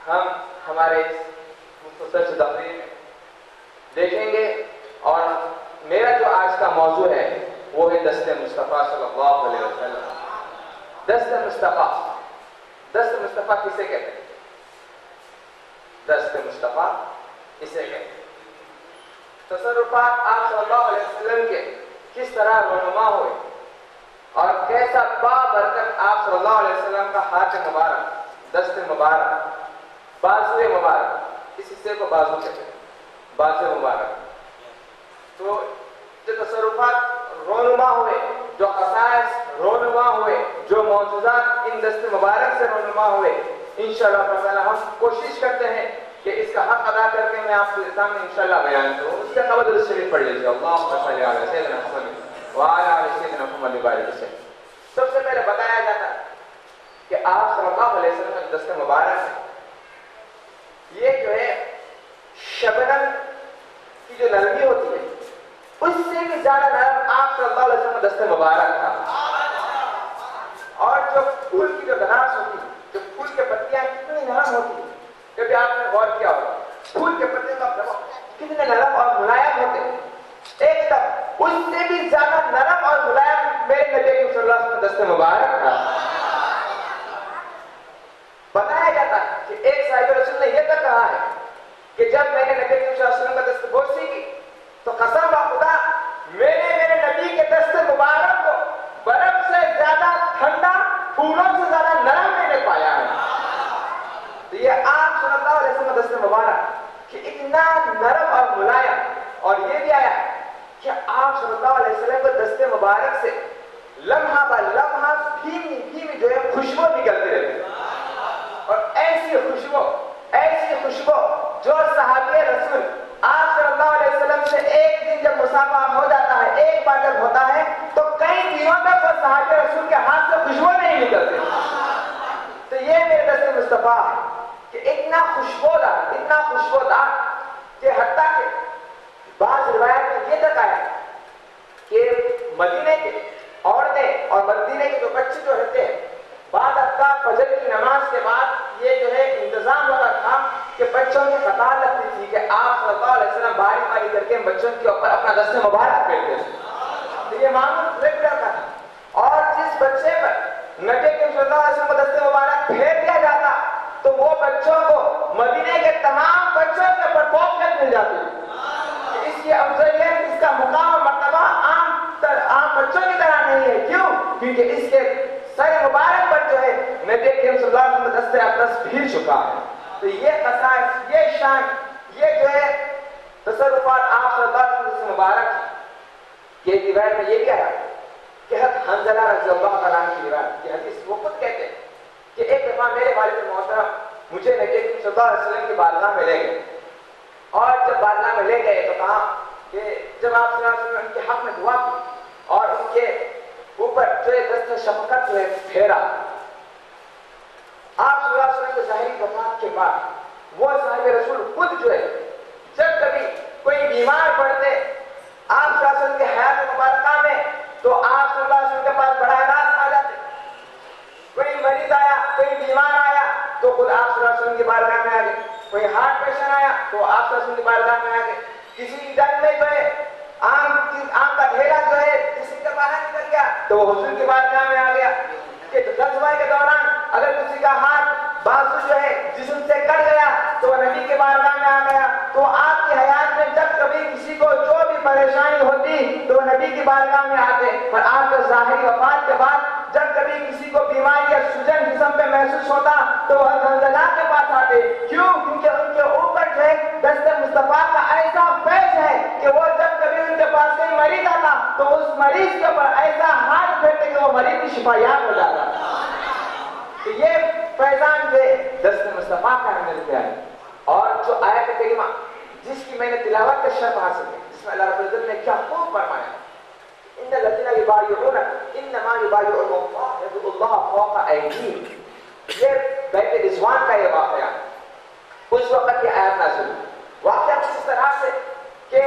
ہم ہمارے مختصر سے تقریر میں دیکھیں گے، اور میرا جو آج کا موضوع ہے وہ ہے دست مصطفیٰ صلی اللہ علیہ وسلم۔ دست مصطفیٰ، دست مصطفیٰ کسے کہتے ہیں؟ دست مصطفیٰ اسے کہتے ہیں۔ تصرفات آپ صلی اللہ علیہ وسلم کے کس طرح رونما ہوئے اور کیسا بابرکت آپ صلی اللہ علیہ وسلم کا ہاتھ مبارک، دست مبارک، بازو مبارک، اس حصے کو بازو کہتے ہیں، بازو مبارک۔ تو جو تصرفات رونما ہوئے، جو خصائص رونما ہوئے، جو معجزات ان دست مبارک سے رونما ہوئے، انشاءاللہ تعالی ہم کوشش کرتے ہیں کہ اس کا حق ادا کر کے میں آپ کے سامنے انشاءاللہ بیان کروں۔ اس کے قبل درود شریف پڑھ لیجیے، اللہم صلی علی سیدنا محمد وعلی آل سیدنا محمد وبارک وسلم۔ سب سے پہلے بتایا جاتا ہے کہ آپ صلی اللہ علیہ وسلم کا دست مبارک ہے، یہ جو ہے شبنم کی جو نرمی ہوتی ہے اس سے بھی زیادہ نرم آپ صلی اللہ علیہ وسلم کا دست مبارک تھا۔ اور جو پھول کی جو گناس ہوتی ہے، جو پھول کے پتیاں کتنی نرم ہوتی ہیں، کبھی آپ نے غور کیا ہوگا پھول کے پتے کا کتنے نرم اور ملائم ہوتے ہیں، ایک دم اس سے بھی زیادہ نرم اور ملائم میرے نبی صلی اللہ علیہ وسلم کا دست مبارک تھا۔ بتایا جاتا ہے کہ ایک صاحب رسول نے یہ تک کہا ہے کہ جب میں نے نبی صلی اللہ علیہ وسلم کا دست بوسی کی تو قسم خدا میں نے میرے نبی کے دست مبارک کو برف سے زیادہ ٹھنڈا، پھولوں سے زیادہ نرم میں نے پایا ہے۔ تو یہ آپ صلی اللہ علیہ وسلم کا دست مبارک کہ اتنا نرم اور ملائم، اور یہ بھی آیا کہ آپ صلی اللہ علیہ وسلم کے دست مبارک سے لمحہ بہ لمحہ دھیمی دھیمی جو ہے خوشبو نکلتی رہتی ہے، اور ایسی خوشبو جو صحابی رسول آپ صلی اللہ علیہ وسلم سے ایک دن جب مصافحہ ہو جاتا ہے، ایک بار جب ہوتا ہے تو کئی دنوں تک وہ صحابی رسول کے ہاتھ سے خوشبو نہیں نکلتی۔ تو یہ میرے دست مصطفیٰ کہ اتنا خوشبودار کہ حتیٰ کہ بعض روایت میں یہ تک آیا کہ مدینے کے عورتیں اور مدینے کے جو بچے جو رہتے ہیں، بعد ازاں فجر کی نماز کے بعد یہ جو ہے انتظام ہوتا تھا کہ بچوں کی قطار لگتی تھی کہ آپ صلی اللہ علیہ وسلم باری باری کر کے بچوں کے اوپر اپنا دست مبارک پھیرتے تھے۔ تو یہ معمول ریگولر کا تھا، اور جس بچے پر نبی صلی اللہ علیہ وسلم کا دست مبارک پھیر دیا جاتا تو وہ بچوں کو مدینے کے تمام بچوں کے اوپر فوقیت مل جاتی ہے۔ اس کی افضلیت، اس کا مقام و مرتبہ عام بچوں کی طرح نہیں ہے۔ کیوں؟ کیونکہ اس کے سر مبارک پر جو ہے نبی کریم صلی اللہ علیہ وسلم کا دست اقدس پھر چکا ہے۔ تو یہ خصائص، یہ شان، یہ جو ہے تصرفات آپ صلی اللہ علیہ وسلم سے مبارک یہ روایت میں یہ بھی آیا کہ حضرت حنظلہ رضی اللہ تعالیٰ عنہ کی روایت، یہ حدیث وہ خود کہتے ہیں کہ ایک دفعہ میرے والد محترم مجھے نبی کریم صلی اللہ علیہ وسلم کی بارگاہ میں لے گئے، اور جب بارگاہ میں لے گئے تو کہا کہ جب آپ صلی اللہ علیہ وسلم ان کے حق میں دعا کی اور ان کے اوپر جو ہے دست شفقت جو ہے پھیرا، آپ صلی اللہ علیہ وسلم کے ظاہری وفات کے بعد وہ صاحب رسول خود جو ہے جب کبھی کوئی بیمار پڑتے آپ صلی اللہ علیہ وسلم کے حیات مبارکہ میں تو آپ صلی اللہ علیہ وسلم کے پاس براہ راست آ جاتے۔ کوئی مریض آیا، کوئی بیمار آیا تو خود آپ صلی اللہ علیہ وسلم کی بارگاہ میں آ گئے، کوئی ہارٹ پیشنٹ آیا تو آپ صلی اللہ علیہ وسلم کی بارگاہ میں آ گئے، کسی جنگ میں جو ہے آم کا ڈھیرا جو ہے کسی کا باہر نکل گیا تو وہ حضور کی بارگاہ میں آ گیا، کہ غزوہ کے دوران اگر کسی کا ہاتھ بازو جو ہے جسم سے کٹ گیا تو وہ نبی کے بارگاہ میں آ گیا۔ تو آپ کی حیات میں جب کبھی کسی کو جو بھی پریشانی ہوتی تو وہ نبی کی بارگاہ میں آتے، اور آپ کے ظاہری وفات کے بعد جب کبھی کسی کو بیماری یا سوجن جسم پہ محسوس ہوتا تو وہ حنظلہ کے پاس آتے۔ کیوں؟ کیونکہ ان کے اوپر جو ہے دست مصطفیٰ کا ایسا فیض ہے کہ وہ جب کبھی ان کے پاس کوئی مریض آتا تو اس مریض کے اوپر ایسا ہاتھ پھیرتے کہ وہ مریض کی شفا یاب ہو جاتا۔ تو یہ فیضان جو ہے دست مصطفیٰ کا ہمیں ملتا ہے۔ اور جو آیت کریمہ جس کی میں نے تلاوت کا شرف حاصل کی، جس میں اللہ رب العزت نے کیا خوب فرمایا، ان الذین یبایعونک انما یبایعون اللہ ید اللہ فوق ایدیہم، یہ بیت رضوان کا یہ واقعہ اس وقت کی آیت نازل ہوئی۔ واقعہ کچھ اس طرح سے کہ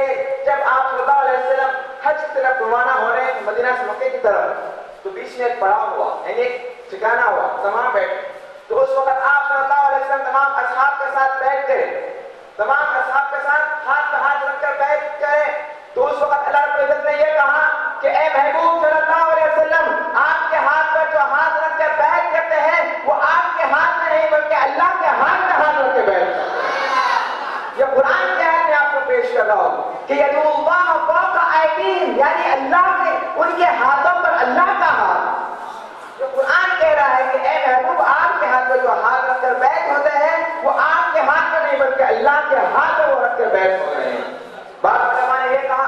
جب آپ صلی اللہ علیہ وسلم حج کی طرف روانہ ہو رہے ہیں مدینہ سے مکے کی طرف، تو بیچ میں ایک پڑاؤ ہوا، یعنی ایک ٹھکانہ ہوا، تمام بیٹھے، تو اس وقت آپ صلی اللہ علیہ وسلم تمام اصحاب کے ساتھ بیٹھ گئے، تمام اصحاب کے ساتھ ہاتھ پہ ہاتھ رکھ کر بیٹھ گئے، تو اس وقت اللہ رب العزت نے یہ کہا کہ اے محبوب صلی اللہ علیہ وسلم، آپ کے ہاتھ پر جو ہاتھ رکھ کر بیٹھ کرتے ہیں وہ آپ کے ہاتھ میں نہیں بلکہ اللہ کے ہاتھ میں ہاتھ رکھ کے بیٹھ کرتے ہیں۔ یہ قرآن کے آیت میں آپ کو پیش کر رہا ہوں کہ یدعو اللہ فوق ایدیہم، یعنی اللہ کے ان کے ہاتھوں پر اللہ کا ہاتھ۔ جو قرآن کہہ رہا ہے کہ اے محبوب آپ کے ہاتھ میں جو ہاتھ رکھ کر بیٹھ ہوتے ہیں وہ آپ کے ہاتھ میں نہیں بلکہ اللہ کے ہاتھ میں وہ رکھ کر بیٹھ ہو رہے ہیں۔ بعض علماء نے یہ کہا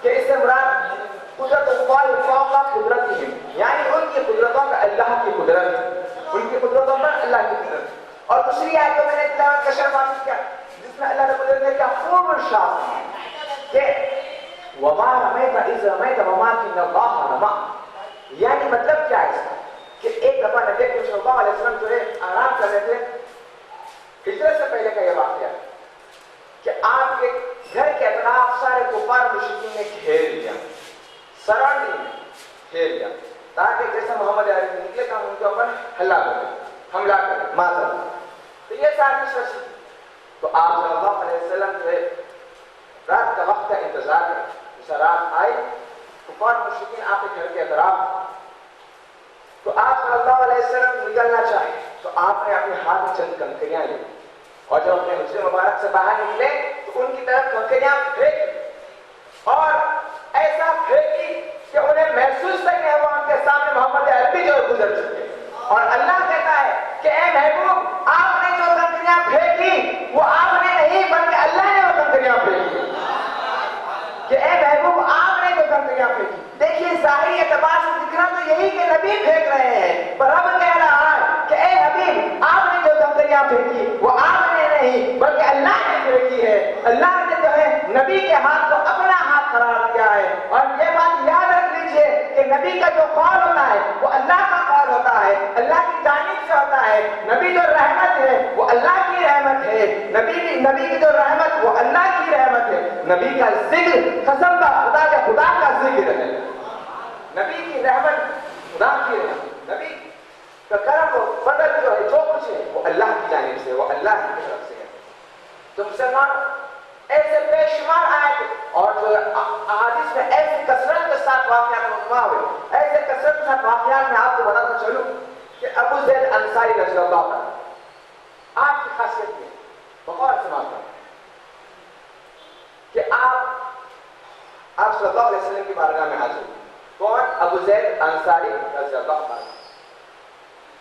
کہ اس سے مراد قدرت اللہ فوق قدرتہم، یعنی ان کی قدرتوں پر اللہ کی قدرت، ان کی قدرتوں پر اللہ کی قدرت۔ اور دوسری آیت کو میں نے تلاوت کا شرف حاصل کیا جس میں اللہ رب العزت نے کیا خوب ارشاد کہ وما رمیت اذ رمیت ولکن اللہ رمی، یعنی مطلب کیا ہے اس کا کہ ایک دفعہ نبی کریم صلی اللہ علیہ وسلم جو ہے آرام کر رہے تھے، ہجرت سے پہلے کا یہ واقعہ کہ آپ کے گھر کے اطراف سارے کفار مشرکین نے گھیر لیا، سراؤنڈنگ گھیر لیا، تاکہ جیسا محمد عربی نکلے تو ہم ان کے اوپر حملہ کریں معذرت۔ تو یہ سازش رچی، تو آپ صلی اللہ علیہ وسلم جو ہے رات کا وقت کا انتظار کریں، جیسا رات آئی کفار مشرکین آپ کے گھر کے اطراف، تو آپ صلی اللہ علیہ وسلم نکلنا چاہے تو آپ نے اپنے ہاتھ میں چند کنکریاں لی، اور جب اپنے حجرے مبارک سے باہر نکلے تو ان کی طرف کنکریاں پھینکی، اور ایسا پھینکی کہ انہیں محسوس تک نہیں ہوا ان کے سامنے محمد عربی جو گزر چکے۔ اور اللہ کہتا ہے کہ اے محبوب آپ نے جو کنکریاں پھینکی وہ آپ نے نہیں بلکہ اللہ نے وہ کنکریاں پھینکی، کہ اے محبوب آپ نے جو کنکریاں پھینکی۔ دیکھیے ظاہری اعتبار سے دکھنا تو یہی کہ نبی پھینک رہے ہیں، پر رب کہہ رہا ہے کہ اے حبیب آپ نے جو کنکریاں پھینکی وہ آپ نے نہیں بلکہ اللہ نے پھینکی ہے۔ اللہ نے جو ہے نبی کے ہاتھ کو اپنا ہاتھ قرار دیا ہے، اور یہ بات یاد رکھ لیجئے کہ نبی کا جو قول ہوتا ہے وہ اللہ کا قول ہوتا ہے، اللہ کی جانب سے ہوتا ہے۔ نبی جو رحمت ہے وہ اللہ کی رحمت ہے، نبی کی جو رحمت وہ اللہ کی رحمت ہے۔ نبی کا ذکر قسم کا خدا کا ذکر ہے، نبی کی رحمت خدا کی رحمت، نبی کا کرم و فضل جو ہے جو کچھ ہے وہ اللہ کی جانب سے، وہ اللہ کی طرف سے ہے۔ تو مسلمان ایسے بے شمار آئے تھے، اور جو احادیث میں ایسی کثرت کے ساتھ واقعات منوا ہوئے، ایسے کثرت کے ساتھ واقعات میں آپ کو بتاتا چلوں کہ ابو زید انصاری رضی اللہ عنہ آپ کی خاصیت یہ بغور سماعت کریں کہ آپ صلی اللہ علیہ وسلم کی بارگاہ میں حاضر ہوئے۔ کون؟ ابو زید انصاری رضی اللہ عنہ۔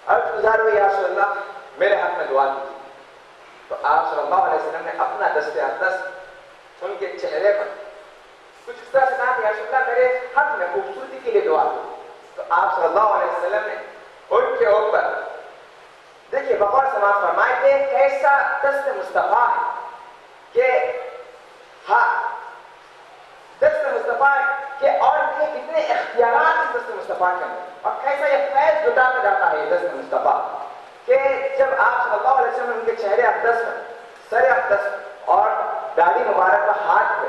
عرض گزار ہوئی یا رسول اللہ میرے حق میں دعا کیجیے، تو آپ صلی اللہ علیہ وسلم نے اپنا دست اقدس ان کے چہرے پر کچھ اس طرح سے کہا کہ یا رسول اللہ میرے حق میں خوبصورتی کے لیے دعا کیجیے، تو آپ صلی اللہ علیہ وسلم نے ان کے اوپر دیکھیے بغور سماعت فرمائے کہ کیسا دست مصطفیٰ ہے، کہ ہاں دست مصطفیٰ کے، اور یہ کتنے اختیارات اس دست مصطفیٰ کے اندر، اور کیسا یہ فیض جٹاتا جاتا ہے یہ دست مصطفیٰ، کہ جب آپ صلی اللہ علیہ وسلم ان کے چہرے اقدس پر، سر اقدس اور داڑھی مبارک پر ہاتھ پہ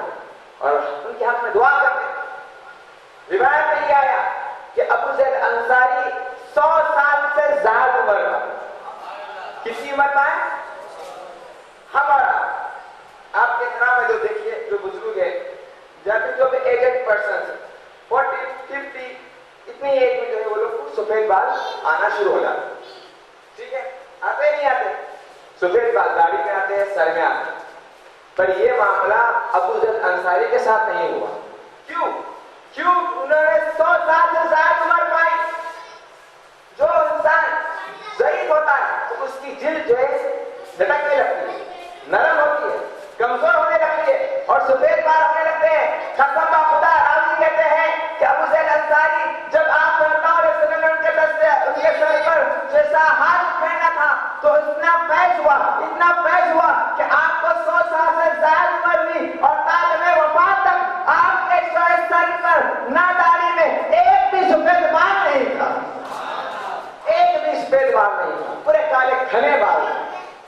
اور ان کے حق میں دعا کرتے، روایت میں یہ آیا کہ ابو زید انصاری 100 سال سے زیادہ عمر کا، کتنی عمر کا ہے؟ ہمارا آپ کے احترام میں جو دیکھیے جو بزرگ ہے جب جو بھی ایجڈ پرسنز 40 50 اتنی ایج میں جو ہے وہ لوگ سفید بال آنا شروع ہو جاتے، ٹھیک ہے، آتے نہیں آتے سفید بال داڑھی میں آتے ہیں، سر میں آتے ہیں، پر یہ معاملہ ابو زید انصاری کے ساتھ نہیں ہوا۔ کیوں انہوں نے 100 سال سے زیادہ عمر پائی۔ جو انسان ضعیف ہوتا ہے تو اس کی جلد جو ہے لٹکنے لگتی ہے، نرم ہوتی ہے، کمزور ہونے لگتی ہے، اور سفید بال ہونے لگتے ہیں۔ قسم کا خدا راوی کہتے ہیں کہ ابو زید انصاری جب آپ صلی اللہ علیہ وسلم نے ان کے سر پر جیسا ہاتھ پھیرنا تھا تو اتنا فیض ہوا کہ آپ کو 100 سال سے زیادہ عمر ہوئی، اور عالم وفات تک آپ کے سر پر نہ داڑھی میں ایک بھی سفید بال نہیں تھا، ایک بھی سفید بال نہیں تھا، پورے کالے گھنے بال۔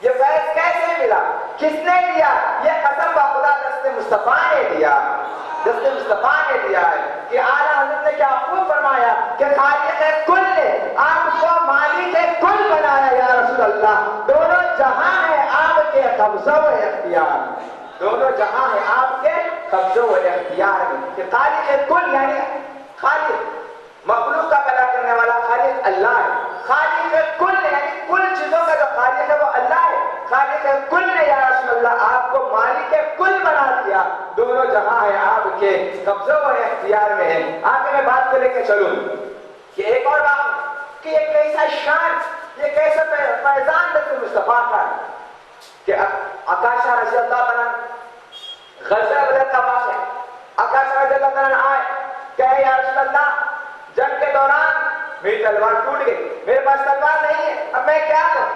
یہ فیض کیسے ملا؟ کس نے دیا؟ یہ قسم کا خدا دست مصطفیٰ نے دیا، دست مصطفیٰ نے دیا ہے۔ کہ اعلیٰ حضرت نے کیا خوب فرمایا کہ خالق کل نے آپ کو مالک کل بنایا یا رسول اللہ، دونوں جہاں ہے آپ کے قبضہ و اختیار میں، دونوں جہاں ہے آپ کے قبضہ و اختیار میں. کہ خالق کل یعنی خالق مخلوق کا پیدا کرنے والا خالق اللہ ہے. خالق کل یعنی کل چیزوں کا جو خالق ہے وہ اللہ ہے. خالق کل نے یا رسول اللہ آپ کو مالک کل بنا دیا. دونوں جہاں ہے آپ کے قبضہ و اختیار میں ہے. آگے میں بات کو لے کے چلوں کہ ایک اور بات کہ یہ کیسا شان، یہ کیسا فیضان رسول مصطفیٰ کا کہ عکاشہ رضی اللہ عنہ غزوہ بدر کا واقعہ. عکاشہ رضی اللہ عنہ آئے کہے یا رسول اللہ جنگ کے دوران میری تلوار ٹوٹ گئی، میرے پاس تلوار نہیں ہے، اب میں کیا کروں؟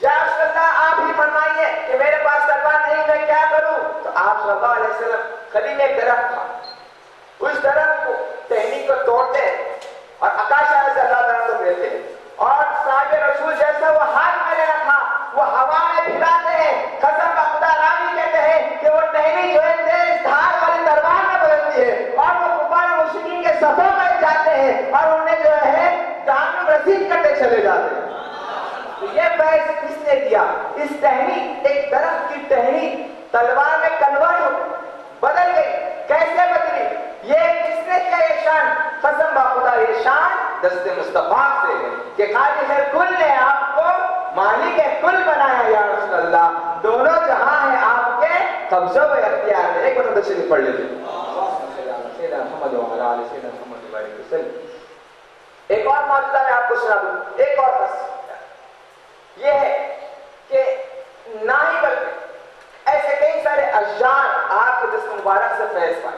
یا رسول اللہ آپ ہی فرمائیے کہ میرے پاس تلوار نہیں، میں کیا کروں؟ تو آپ صلی اللہ علیہ وسلم قریب ایک درخت تھا، اس درخت کو ٹہنی کو توڑتے اور عکاشہ رضی اللہ عنہ کو دیتے اور صاحب رسول جیسا وہ ہاتھ میں لینا تھا وہ ہوا میں پھیلاتے ہیں. قسم کا خدا راوی کہتے ہیں کہ وہ ٹہنی جو ہے تیز دھار والی تلوار میں بدلتی ہے اور وہ کفار مشرکین کے صفوں میں جاتے ہیں اور انہیں جو ہے جہنم رسید کرتے چلے جاتے ہیں. تو یہ بحث کس نے دیا؟ اس ٹہنی، ایک درخت کی ٹہنی تلوار میں کنورٹ ہو بدل گئی. کیسے بدلی؟ یہ کس نے کیا؟ یہ شان قسم با خدا یہ شان دست مصطفیٰ سے ہے کہ خالق کل نے آپ کو مالک کل بنایا یا رسول اللہ. دونوں جہاں ہیں آپ کے قبضہ و اختیار میں. ایک مرتبہ تشریف پڑھ لیجیے. سیدنا محمد وعلیٰ آلہ سیدنا محمد وسلم. ایک اور معجزہ میں آپ کو سنا دوں، ایک اور بس یہ ہے کہ نہ ہی بلکہ ایسے کئی سارے اشجار آپ کے دست مبارک سے فیض پائے،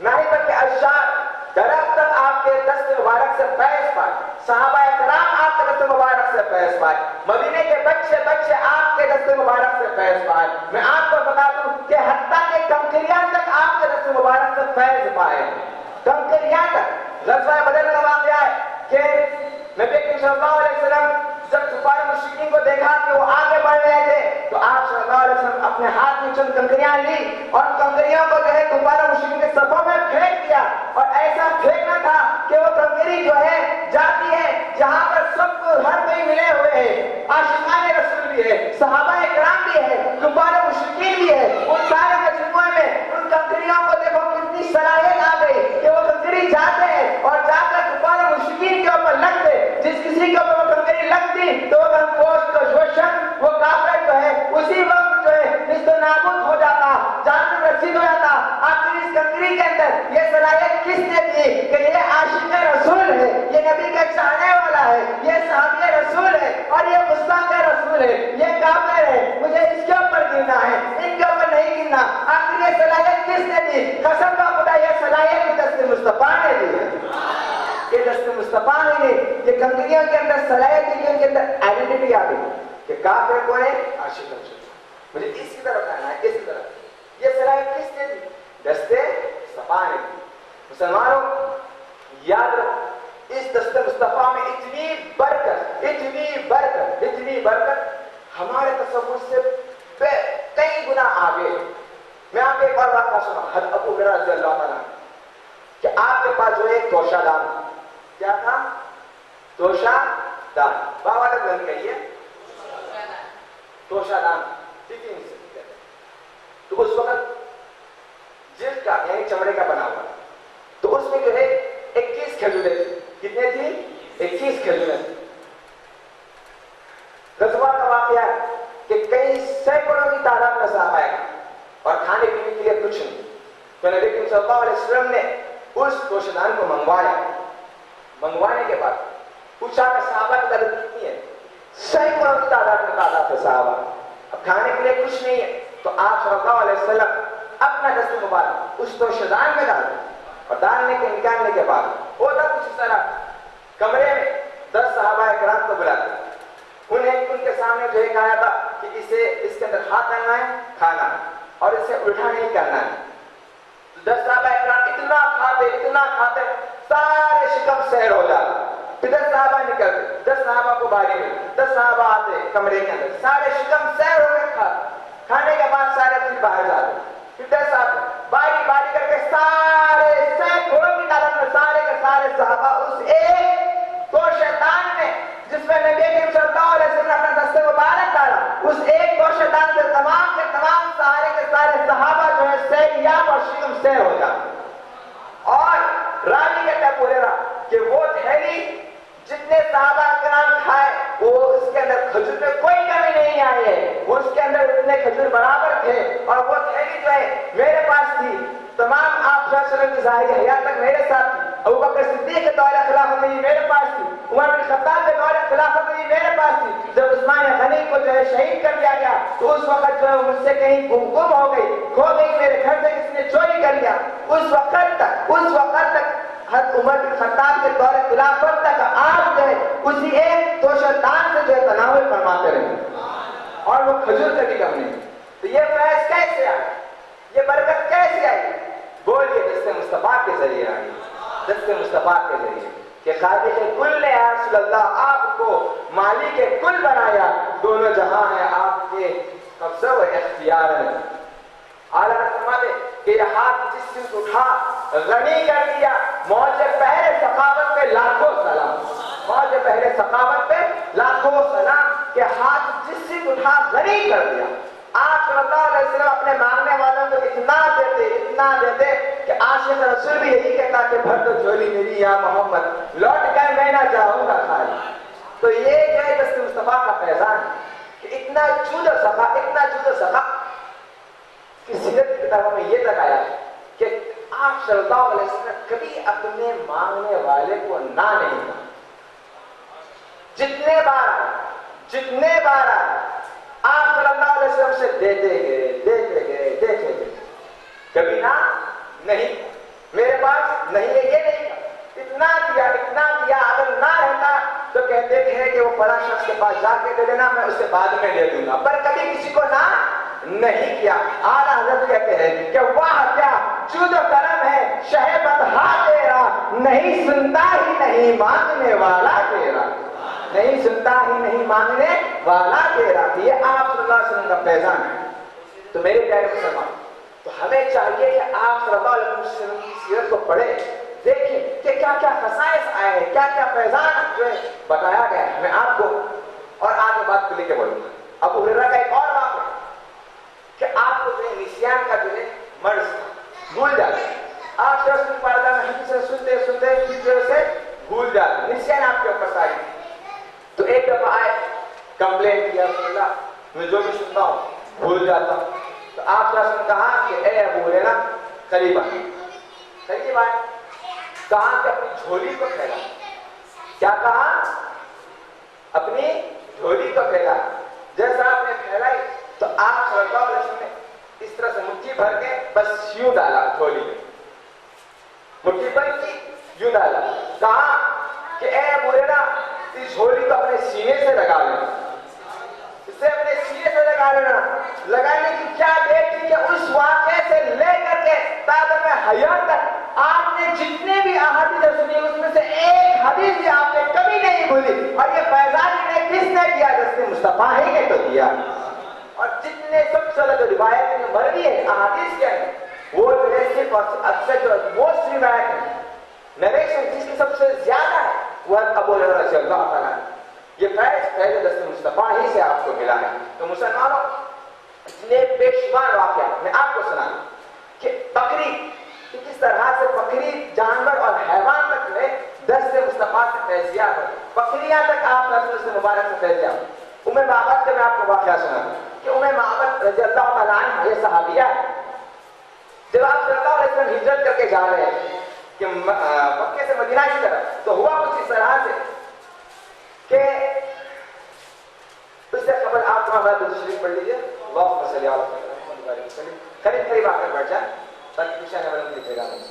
نہ ہی بلکہ اشجار درخت تک آپ کے دست مبارک سے فیض پائے، صحابہ کرام آپ کے دست مبارک سے فیض پائے، مدینے کے بچے آپ کے دست مبارک سے فیض پائے. میں آپ کو بتا دوں کہ حتیٰ کہ کنکریاں تک آپ کے دست مبارک سے فیض پائے. کنکریاں تک. غزوہ بدر کا واقعہ ہے کہ نبی کریم صلی اللہ علیہ وسلم جب کفار مشرکین کو دیکھا کہ وہ آگے بڑھ رہے تھے تو آپ صلی اللہ علیہ وسلم اپنے ہاتھ میں چند کنکریاں لی اور کنکریوں کو جو ہے کفار مشرکین کے صفوں میں پھینک دیا. اور ایسا پھینکنا تھا کہ وہ کنکری جو ہے جاتی ہے جہاں پر سب کو ہر کوئی ملے ہوئے ہیں، عاشقان رسول بھی ہے، صحابہ کرام بھی ہے، کفار مشرکین بھی ہے. ان سارے مجموعے میں ان کنکریوں کو دیکھو کتنی صلاحیت آ گئی کہ وہ کنکری جاتے ہیں اور جا کر کفار مشرکین کے اوپر لگتے. جس کسی کے اوپر وہ کنکری لگتی تو وہ شخص وہ کافر جو ہے اسی وقت جو ہے نست و نابود ہو جاتا، جان رسید ہو جاتا. آخر اس کنکری کے اندر یہ صلاحیت کس نے دی کہ یہ عاشق رسول ہے، یہ نبی کا چاہنے والا ہے، یہ صحابی رسول ہے اور یہ مستاق رسول ہے، یہ کافر ہے، مجھے اس کے اوپر گرنا ہے، ان کے اوپر نہیں گرنا. آخر یہ صلاحیت کس نے دی؟ قسم کا خدا یہ صلاحیت دست مصطفیٰ نے دی ہے. یہ دست مصطفیٰ نے یہ کنکریوں کے اندر صلاحیت دی کہ ان کے اندر آئیڈینٹی آ گئی کہ کافر کون ہے؟ عاشق رسول. مجھے اس کی طرف آنا ہے، اس کی طرف. یہ صلاحیت کس نے دی؟ دست مصطفیٰ نے دی. مسلمانوں یاد رکھو اس دست مصطفیٰ میں اتنی برکت، اتنی برکت، اتنی برکت ہمارے تصور سے کئی گنا آگے. میں آپ کو ایک اور واقعہ سنا حضرت ابو ہریرہ رضی اللہ عنہ کہ آپ کے پاس جو ہے ایک توشہ دان تھا. کیا تھا؟ توشہ دان. بابا تک بند کہیے توشہ دان. تو اس وقت جلد کا یعنی چمڑے کا بنا ہوا تو اس میں جو ہے 21 کھجوریں تھی. کتنے تھی؟ 21 کھجوریں تھی. غزوہ کا واقعہ ہے کہ کئی سینکڑوں کی تعداد میں صحابہ آئے اور کھانے پینے کے لیے کچھ نہیں. تو نبی کریم صلی اللہ علیہ وسلم نے اس توشہ دان کو منگوایا. منگوانے کے بعد پوچھا کہ صحابہ کی تعداد کتنی ہے؟ سینکڑوں کی تعداد میں تعداد ہے صحابہ. اب کھانے کے لیے کچھ نہیں ہے تو آپ صلی اللہ علیہ وسلم اپنا دست مبارک اس توشہ دان میں ڈال دیں اور ڈالنے کے نکالنے کے بعد ہوتا کچھ اس طرح کمرے میں 10 صحابہ کرام کو بلاتے. انہیں ان کے سامنے جو ہے کہا تھا کہ اسے اس کے اندر ہاتھ ڈالنا ہے، کھانا ہے اور اسے الٹا نہیں کرنا ہے. 10 صحابہ کرام اتنا کھاتے سارے شکم سیر ہو جاتے. پھر 10 صحابہ نکلتے، 10 صحابہ کو باری میں 10 صحابہ آتے کمرے کے اندر سارے شکم سیر ہو گئے. کھانے کے بعد سارے پھر باہر جاتے. پھر 10 آتے باری باری کر کے سارے سینکڑوں کی تعداد میں سارے کے سارے صحابہ اس ایک توشہ دان میں جس جس میں نبی کریم صلی اللہ علیہ وسلم نے اپنا دست مبارک ڈالا، اس ایک دو شیطان سے تمام کے تمام سارے کے سارے صحابہ جو ہے سیریاب اور شیدم سیر ہو جاتے. اور راوی کہتا ہے پورے کہ وہ تھیلی جتنے صحابہ کرام کھائے وہ اس کے اندر کھجور میں کوئی کمی نہیں آئی ہے، وہ اس کے اندر اتنے کھجور برابر تھے. اور وہ تھیلی جو ہے میرے پاس تھی، تمام آپ صلی اللہ علیہ وسلم کی ظاہری حیات تک میرے ساتھ تھی. ابو بکر صدیق کے دور خلافت میں یہ میرے پاس تھی، عمر بن خطاب کے دور خلافت میں یہ میرے پاس تھی. جب عثمان غنی کو جو ہے شہید کر دیا گیا تو اس وقت جو ہے مجھ سے کہیں گم ہو گئی، کھو گئی، میرے گھر سے کسی نے چوری کر لیا. اس وقت تک حضرت عمر بن خطاب کے دور خلافت تک آپ جو ہے اسی ایک توشدان سے جو ہے تناول فرماتے رہے اور وہ کھجور کا بھی کم نہیں. تو یہ فیض کیسے آئی، یہ برکت کیسے آئی؟ بولیے دست مصطفیٰ کے ذریعے آئی، دست مصطفیٰ کے ذریعے کہ خالق کل نے یا رسول اللہ آپ کو مالک کل بنایا، دونوں جہاں ہیں آپ کے قبضہ و اختیار ہے. اعلیٰ فرماتے کہ یہ ہاتھ جس سے اٹھا غنی کر دیا، موج بحر ثقافت پہ لاکھوں سلام، موج بحر ثقافت پہ لاکھوں سلام کہ ہاتھ جس سے اٹھا غنی کر دیا. آپ صلی اللہ علیہ وسلم اپنے مانگنے والوں کو اتنا دیتے کہ عاشق رسول بھی یہی کہتا کہ بھر دو جھولی میری یا محمد، لوٹ کر میں نہ جاؤں گا خالی. تو یہ جو ہے دست مصطفیٰ کا فیضان ہے کہ اتنا جود و سخا کی سیرت کی کتابوں میں یہ تک آیا ہے کہ آپ صلی اللہ علیہ وسلم نے کبھی اپنے مانگنے والے کو نہ نہیں کہا. جتنے بار آپ صلی اللہ علیہ وسلم سے دیتے گئے کبھی نہ نہیں، میرے پاس نہیں ہے یہ نہیں کہا. اتنا دیا اگر نہ رہتا تو کہتے تھے کہ وہ بڑا شخص کے پاس جا کے دے دینا، میں اسے بعد میں دے دوں گا، پر کبھی کسی کو نہ نہیں کیا. اعلیٰ حضرت کہتے ہیں کہ واہ کیا جود و کرم ہے شہ بدہا تیرا، نہیں سنتا ہی نہیں مانگنے والا تیرا، نہیں سنتا ہی نہیں مانگنے والا تیرا. یہ آپ صلی اللہ علیہ وسلم کا فیضان ہے. تو میرے پیارے مسلمان، تو ہمیں چاہیے کہ آپ صلی اللہ علیہ وسلم کی سیرت کو پڑھیں، دیکھیں کہ کیا کیا خصائص آئے ہیں، کیا کیا فیضان جو ہے بتایا گیا ہے. میں آپ کو اور آگے بات کو لے کے بڑھوں گا. ابو ہریرہ کا ایک اور بات ہے کہ آپ کو جو ہے نسیان کا جو ہے مرض بھول جاتے ہیں. آپ صلی اللہ علیہ وسلم میں حدیث سنتے بھول جاتے ہیں، نسیان آپ کے اوپر تاری. تو ایک دفعہ آئے کمپلین کیا، رسول اللہ میں جو بھی سنتا ہوں بھول جاتا ہوں. تو آپ صلی اللہ علیہ وسلم نے کہا کہ اے ابو ہریرہ قریب آئے، کہا کہ اپنی جھولی کو پھیلا. کیا کہا؟ اپنی جھولی کو پھیلا. جیسا آپ نے پھیلائی تو آپ صلی اللہ علیہ وسلم نے اس طرح سے مٹھی بھر کے بس یوں ڈالا جھولی میں، مٹھی بھر کی یوں ڈالا. کہا کہ اے ابو ہریرہ اس جھولی کو اپنے سینے سے لگا لینا، اسے اپنے سینے سے لگا لینا. لگانے کی کیا دیر تھی کہ اس واقعے سے لے کر کے تاکہ میں حیات تک آپ نے جتنے بھی احادیث سنی اس میں سے ایک حدیث بھی آپ نے کبھی نہیں بھولی. اور یہ فیضان نے کس نے دیا؟ دست مصطفیٰ ہی نے تو دیا. اور جتنے سب سے زیادہ روایت میں مروی ہے احادیث کے ہیں وہ جو ہے صرف اکثر جو موسٹ روایت ہے نریشن جس کی سب سے زیادہ ہے وہ ابو ہریرہ رضی اللہ تعالیٰ. یہ فیض دست مصطفیٰ ہی سے آپ کو ملا ہے. تو مسلمانوں اتنے بے شمار واقعات میں آپ کو سنا کہ بکری کس طرح سے بکری جانور اور حیوان تک جو ہے دست مصطفیٰ سے فیضیاب ہے. بکریاں تک آپ رسول سے مبارک سے فیضیاب. معبد کا میں آپ کو واقعہ سنا کہ معبد رضی اللہ تعالیٰ عنہ یہ صحابیہ ہے. جب آپ صلی اللہ علیہ وسلم ہجرت کر کے جا رہے ہیں کہ مکے سے مدینہ کی طرف، تو ہوا کچھ اس طرح سے کہ اس سے قبل آپ وہاں درود شریف پڑھ لیجیے. اللہم صلی علی محمد وسلم. قریب آ کر بیٹھ جائیں تاکہ پیچھے آنے والوں کو دکھے گا نہیں.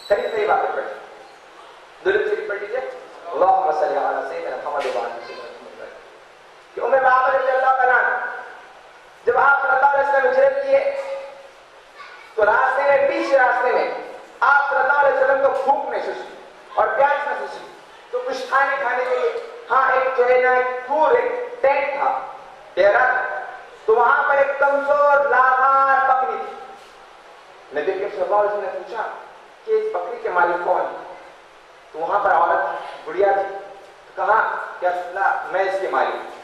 قریب آ کر بیٹھ جائیں، درود شریف پڑھ لیجیے. اللہم صلی علی سیدنا محمد وسلم. کہ معبد رضی اللہ تعالیٰ جب آپ صلی اللہ علیہ وسلم ہجرت کیے تو راستے میں پیچھے راستے میں آپ صلی اللہ علیہ وسلم کو بھوک محسوس ہوئی اور پیاس محسوس ہوئی. تو کچھ کھانے کے لیے ایک جو ہے نا ایک ٹینٹ تھا، ڈیرا تھا. تو وہاں پر ایک کمزور لاغار بکری تھی. نبی کریم صلی اللہ علیہ وسلم نے پوچھا کہ اس بکری کے مالک کون ہے؟ تو وہاں پر عورت بڑھیا تھی. کہا کہ رسول اللہ میں اس کی مالک ہوں.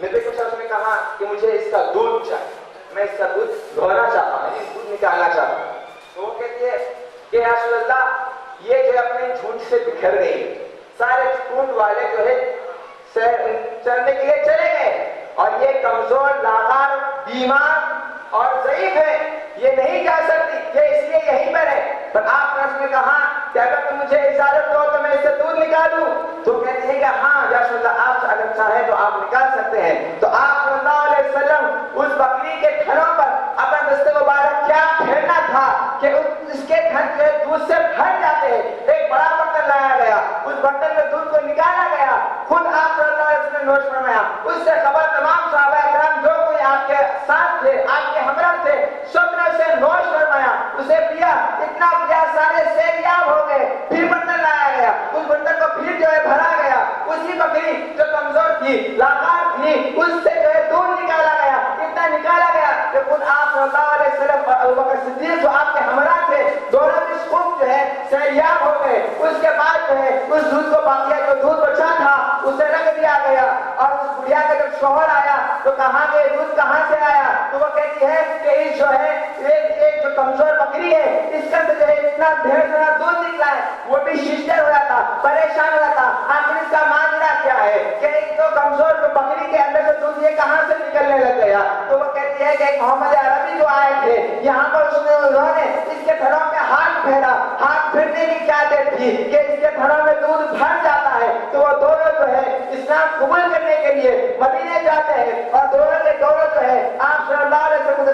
نبی صلی اللہ علیہ وسلم نے کہا کہ مجھے اس کا دودھ چاہیے, میں اس کا دودھ دھونا چاہتا ہوں, اس دودھ نکالنا چاہتا ہوں. تو وہ کہتی ہے کہ یا رسول اللہ یہ جو اپنے جھوٹ سے بکھر گئی ہے, سارے اونٹ والے جو ہے چلنے کے لیے چلے گئے اور یہ کمزور, لاغر, بیمار اور ضعیف ہے, یہ نہیں جا سکتی, یہ اس لیے یہیں پر ہے. پر آپ نے اس میں کہا کہ اگر تم مجھے اجازت دو تو میں اسے دودھ نکالوں. تو کہتے ہیں کہ ہاں یا رسول اللہ آپ اگر چاہیں تو آپ نکال سکتے ہیں. تو آپ صلی اللہ علیہ وسلم اس بکری کے تھنوں پر اپنا دست مبارک کیا پھیرنا تھا کہ اس کے تھن جو دودھ سے بھر جاتے ہیں. ایک بڑا برتن لایا گیا, اس برتن میں دودھ کو نکالا گیا, خود آپ صلی اللہ علیہ وسلم نے نوش فرمایا. اس سے خبر تمام صحابہ کرام جو کوئی آپ کے ساتھ تھے, آپ کے ہمراہ تھے, سب نے اسے نوش فرمایا, اسے پیا, اتنا پیا سارے سیریاب ہو گئے. پھر برتن لایا گیا, اس برتن کو پھر جو ہے بھرا گیا, اسی بکری جو کمزور تھی, لاغار تھی, اس سے جو ہے دودھ نکالا گیا. اتنا نکالا گیا کہ خود آپ صلی اللہ علیہ وسلم اور ابوبکر صدیق جو آپ کے ہمراہ تھے دونوں بھی خوب جو ہے سیریاب ہو گئے. اس کے بعد جو ہے اس دودھ کو باقیہ جو دودھ بچا تھا اسے رکھ دیا گیا. اور اس بڑھیا کا جب شوہر آیا تو کہا کہ دودھ کہاں سے آیا؟ تو وہ کہتی ہے کہ اس جو ہے ایک جو کمزور بکری ہے اس کا جو ہے اتنا ڈھیر سارا دودھ نکلا ہے. وہ بھی ششتر ہو رہا تھا, پریشان ہو رہا تھا, آخر اس کا ماجرا کیا ہے کہ ایک تو کمزور بکری کے اندر سے دودھ یہ کہاں سے نکلنے لگ گیا؟ تو وہ کہتی ہے کہ ایک محمد عربی جو آئے تھے یہاں پر انہوں نے اس کے تھنوں میں ہاتھ پھیرا, ہاتھ پھرنے کی کیا دیر تھی کہ اس کے تھنوں میں دودھ بھر جاتا ہے. تو وہ دونوں جو ہے اسلام قبول کرنے کے لیے مدینے جاتے ہیں اور دونوں کے دونوں جو ہے آپ صلی اللہ علیہ وسلم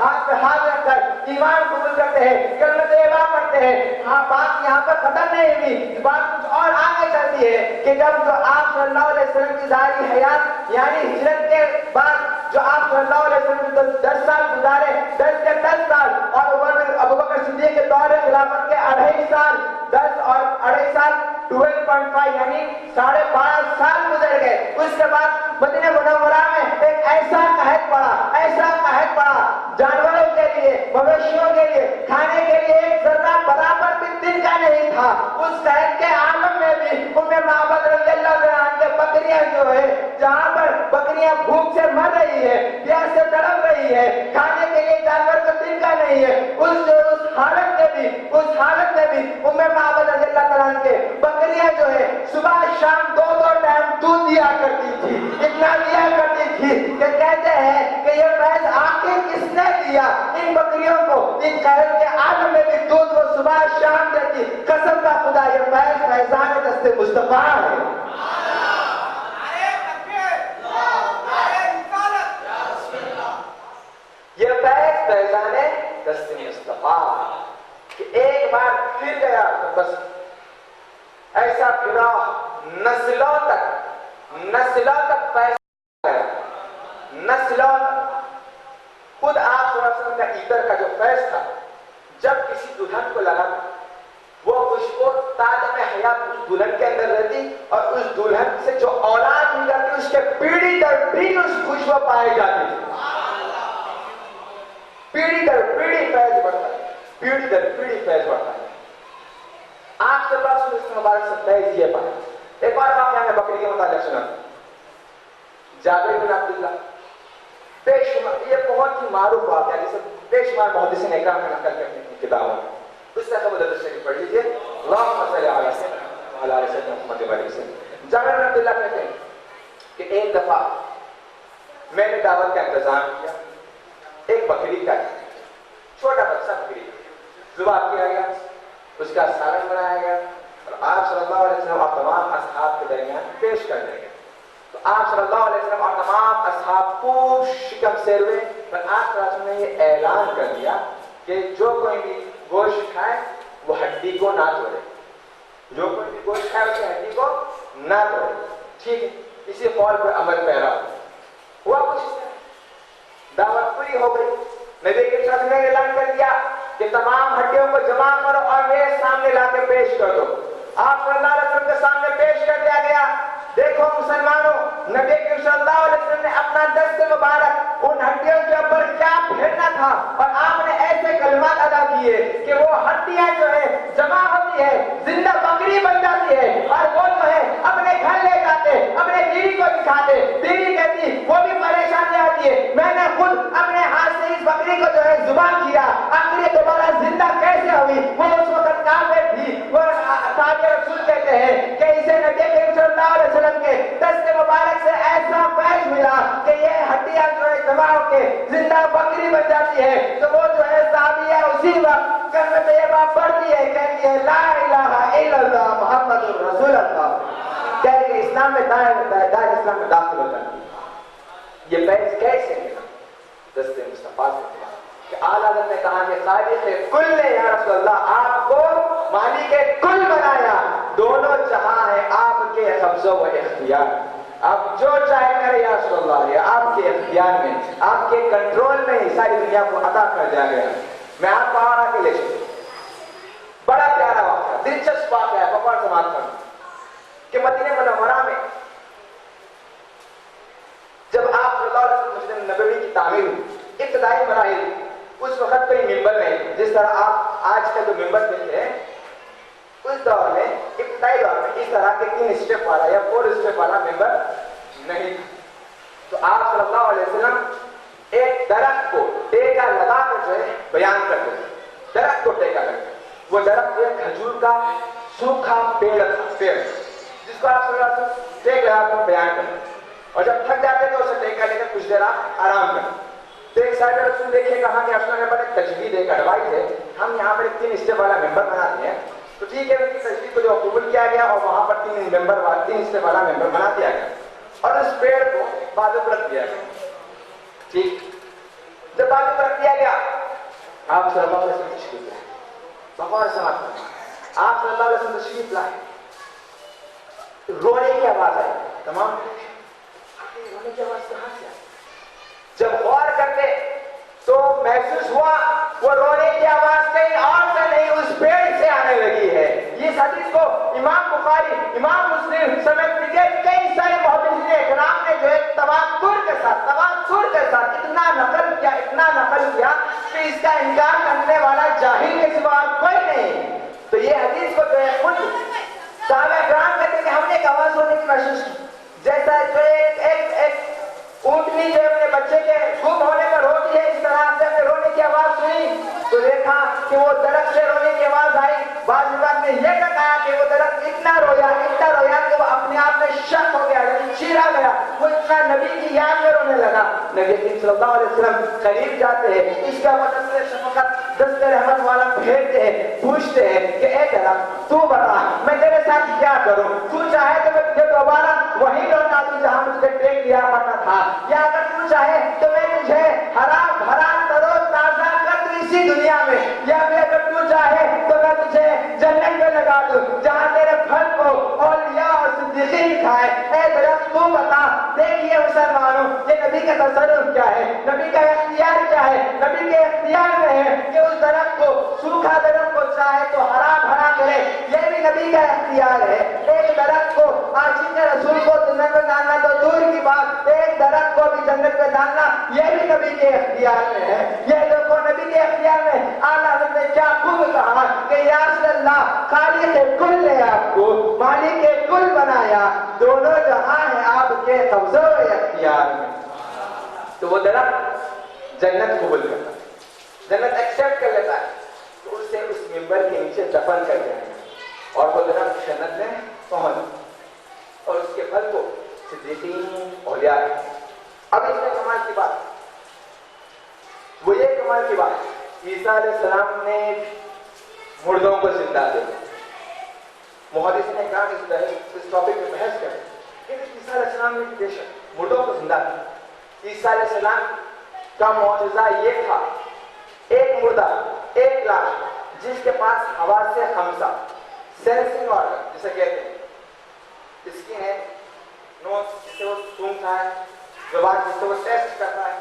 ہاتھ پہ ہاتھ رکھ کر ایمان قبول کرتے ہیں, کلمۃ طیبہ پڑھتے ہیں. ہاں بات یہاں پر ختم نہیں ہوئی, بات کچھ اور آگے چلتی ہے کہ جب جو آپ صلی اللہ علیہ وسلم کی ظاہری حیات یعنی ہجرت کے بعد جو آپ صلی اللہ علیہ وسلم 10 سال گزارے, 10 کے 10 سال اور ابوبکر صدیق کے دور خلافت کے 2.5 سال, 10 اور 2.5 سال 12.5 یعنی 12.5 سال گزر گئے. اس کے بعد مدینہ منورہ میں ایک ایسا قحط پڑا جانوروں کے لیے, مویشیوں کے لیے, کھانے کے لیے ایک ذرہ برابر بھی دن کا نہیں تھا. اس قحط کے عالم میں بھی معبد رضی اللہ عنہ کے بکریاں جو ہے جہاں پر بکریاں بھوک سے مر رہی ہے, پیاس سے تڑپ رہی ہے, کھانے کے لیے جانور کو دن کا نہیں ہے, اس حالت میں بھی معبد رضی اللہ عنہ کے بکریاں جو ہے صبح شام 2 ٹائم دودھ دیا کرتی تھی. اتنا دیا کرتی تھی کہ کہتے ہیں کہ یہ فیض آخر کس نے دیا ان بکریوں کو, ان قحط کے عالم میں بھی دودھ وہ صبح شام دیتی. قسم کا خدا یہ فیض فیضان دست مصطفیٰ ہے. یہ فیض فیضان دست مصطفیٰ کہ ایک بار پھر گیا تو بس ایسا پھرا نسلوں تک فیض گیا, نسلوں تک. خود آپ صلی اللہ علیہ وسلم کا عیدر کا جو فیض تھا جب کسی دلہن کو لگا وہ خوشبو تادم حیات اس دلہن کے اندر رہتی اور اس دلہن سے جو اولاد مل جاتی اس کے پیڑھی در پیڑھی اس خوشبو پائی جاتی تھی. پیڑھی در پیڑھی فیض بڑھتا ہے, پیڑھی در پیڑھی فیض بڑھتا ہے. آپ صلی اللہ علیہ وسلم اس مبارک سے فیض یہ پایا. ایک بار واقعہ میں بکری کے متعلق سنا, جابر بن عبداللہ بے شمار, یہ بہت ہی معروف واقعہ جسے بے شمار محدثین اکرام نے نقل کرتے ہیں کتابوں میں, اس سے ابو داؤد شریف پڑھ لیجیے. اللہم صلی علی سیدنا وعلی آل سیدنا محمد وعلی وسلم. جابر بن عبداللہ کہتے ہیں کہ ایک دفعہ میں نے دعوت کا انتظام کیا, ایک بکری کا چھوٹا بچہ بکری ذبح کیا گیا, اس کا سالن بنایا گیا اور آپ صلی اللہ علیہ وسلم اور تمام اصحاب کے درمیان پیش کر دیا گیا. تو آپ صلی اللہ علیہ وسلم اور تمام اصحاب خوب شکم سے ہوئے اور آپ صلی اللہ علیہ وسلم نے یہ اعلان کر دیا کہ جو کوئی بھی گوشت کھائے وہ ہڈی کو نہ توڑے, جو کوئی بھی گوشت کھائے اس کی ہڈی کو نہ توڑے. ٹھیک ہے, اسی قول پر عمل پیرا ہوا. کچھ اس طرح دعوت پوری ہو گئی. نبی کے ساتھ نے اعلان کر دیا کہ تمام ہڈیوں کو جمع کرو اور میرے سامنے لا کے پیش کر دو. آپ صلی اللہ علیہ وسلم کے سامنے پیش کر دیا گیا. دیکھو مسلمانوں, نبی صلی اللہ علیہ وسلم نے اپنا دست مبارک ان ہڈیوں کے اوپر کیا پھیرنا تھا اور آپ نے ایسے کلمات ادا کیے کہ وہ ہڈیاں جو ہے جمع ہوتی ہے, زندہ بکری بن جاتی ہے اور وہ جو ہے اپنے گھر لے جاتے, اپنے بیوی کو دکھاتے, بیوی کہتی وہ بھی پریشانی آتی ہے, میں نے خود اپنے ہاتھ سے اس بکری کو جو ہے ذبح کیا, آخر یہ دوبارہ زندہ کیسے ہوئی. وہ اس وقت کافر تھی. وہ صحابہ رسول کہتے ہیں کہ اسے نبی کریم صلی اللہ علیہ وسلم کے دست مبارک سے ایسا فیض ملا کہ یہ ہڈیاں جو ہے جمع ہو کے زندہ بکری بن جاتی ہے. تو وہ جو ہے صحابی ہے اسی وقت کلمہ طیبہ پڑھتی ہے, کہتی ہے لا الہ الا اللہ محمد رسول اللہ, کہہ کے اسلام میں دائر اسلام میں داخل ہو جاتی ہے. یہ فیض کیسے ملا؟ دست مصطفیٰ سے ملا کہ اعلیٰ حضرت نے کہا کہ خالق کل نے یا رسول اللہ آپ کو مالک کل بنایا, دونوں جہاں ہیں آپ کے قبضہ و اختیار, آپ جو چاہے کرے یا رسول اللہ, یہ آپ کے اختیار میں, آپ کے کنٹرول میں ہی ساری دنیا کو عطا کر دیا گیا. میں آپ کو آ کے لے چلوں, بڑا پیارا واقعہ, دلچسپ واقعہ ہے, بقول سماعت کروں کہ مدینہ منورہ میں جب آپ صلی اللہ علیہ وسلم مسجد نبوی کی تعمیر ہوئی, ابتدائی مراحل, اس وقت کوئی ممبر نہیں, جس طرح آپ آج کا جو ممبر دیکھتے ہیں اس دور میں, ابتدائی دور میں اس طرح کے 3 اسٹیپ والا یا 4 اسٹیپ والا ممبر نہیں تھا. تو آپ صلی اللہ علیہ وسلم ایک درخت کو ٹیکا لگا کر جو ہے بیان کرتے تھے, درخت کو ٹیکا لگا. وہ درخت جو ہے کھجور کا سوکھا پیڑ تھا, جس کو آپ صلی اللہ علیہ وسلم ٹیک لگا کر بیان کرتے, اور جب تھک جاتے تو اسے ٹیکا لے کر کچھ دیر آپ آرام کریں. تو ایک صاحب رسول دیکھے کہاں کہ اپنے پر ایک تجوید, ایک ایڈوائز ہے, ہم یہاں پر ایک 3 اسٹیپ والا ممبر بنا دیے ہیں. تو ٹھیک ہے, ان کی تجوید کو جو قبول کیا گیا اور وہاں پر 3 اسٹیپ والا ممبر بنا دیا گیا اور اس پیڑ کو بازو پر رکھ دیا گیا. ٹھیک, جب بازو پر رکھ دیا گیا آپ صلی اللہ علیہ وسلم تشریف لائے, بغور سماعت کریں, آپ صلی اللہ علیہ وسلم تشریف لائے, رونے کی آواز آئی. تمام رونے کی آواز کہاں سے آئی؟ جب غور کرتے تو محسوس ہوا وہ رونے کی آواز کہیں اور سے نہیں, اس پیڑ سے آنے لگی ہے. اس حدیث کو امام بخاری, امام مسلم سمیت دیگر کئی سارے محدثین اکرام نے جو ہے تواتر کے ساتھ اتنا نقل کیا کہ اس کا انکار کرنے والا جاہل کے سوا کوئی نہیں. تو یہ حدیث کو جو ہے خود صحابہ اکرام کہتے ہیں کہ ہم نے ایک آواز ہونے کی محسوس کی, جیسا جو ایک اونٹنی جو اپنے بچے کے گم ہونے پر روتی ہے, اس طرح سے اپنے رونے کی آواز سنی تو دیکھا کہ وہ درخت سے رونے کی آواز آئی. بعض لوگوں نے یہ کہا کہ وہ درخت اتنا رویا کہ وہ اپنے آپ میں شک ہو گیا, چیرا گیا, وہ اتنا نبی کی یاد میں رونے لگا. نبی صلی اللہ علیہ وسلم قریب جاتے ہیں, اس کا مطلب ہے شفقت دست رحمت والا پھیرتے ہیں, پوچھتے ہیں کہ اے درخت تو بتا میں تیرے ساتھ کیا کروں, تو چاہے تو میں تجھے دوبارہ وہی لوٹا دوں جہاں مجھے ٹیک لیا پڑتا تھا, یا اگر تو چاہے تو میں تجھے ہرا بھرا ترو تازہ کر دوں اسی دنیا میں, یا پھر اگر تو چاہے تو میں تجھے جنت میں لگا دوں جہاں تیرے پھل کو اولیاء اور صدیقین کھائے. اے درخت تو بتا. دیکھیے مسلمانوں, یہ نبی کا تصرف کیا ہے, نبی کا اختیار کیا ہے. نبی کے اختیار میں ہے کہ اس درخت کو, سوکھا درخت کو چاہے تو ہرا بھرا کرے, یہ بھی نبی کا اختیار ہے. ایک درخت کو عاشق رسول کو جنت میں ڈالنا تو دور کی بات, ایک درخت کو بھی جنت میں ڈالنا یہ بھی نبی کے اختیار میں ہے. یہ دیکھو نبی کے اختیار میں اعلیٰ حضرت نے کیا خوب کہا کہ یا رسول اللہ خالق کل نے آپ کو مالک کل بنایا, دونوں جہاں ہیں آپ کے قبضہ و اختیار میں. تو وہ درخت جنت قبول کرتا ہے, جنت ایکسپٹ کر لیتا ہے, تو اسے اس ممبر کے نیچے دفن کر دیا گیا اور وہ درخت جنت میں پہنچ اور اس کے پھل کو صدیقین اولیاء. اب اس میں کمال کی بات, وہ یہ کمال کی بات, عیسیٰ علیہ السلام نے مردوں کو زندہ دیا. محدثین نے کہا کہ اس ٹاپک پہ بحث کریں کہ عیسیٰ علیہ السلام نے بے شک مردوں کو زندہ دیا. عیسیٰ علیہ السلام کا معجزہ یہ تھا, ایک مردہ, ایک لاش جس کے پاس حواس خمسہ, سینسنگ آرگن جسے کہتے ہیں, اسکن ہے, نوز جس سے وہ سونگتا ہے, زبان جس سے وہ ٹیسٹ کرتا ہے,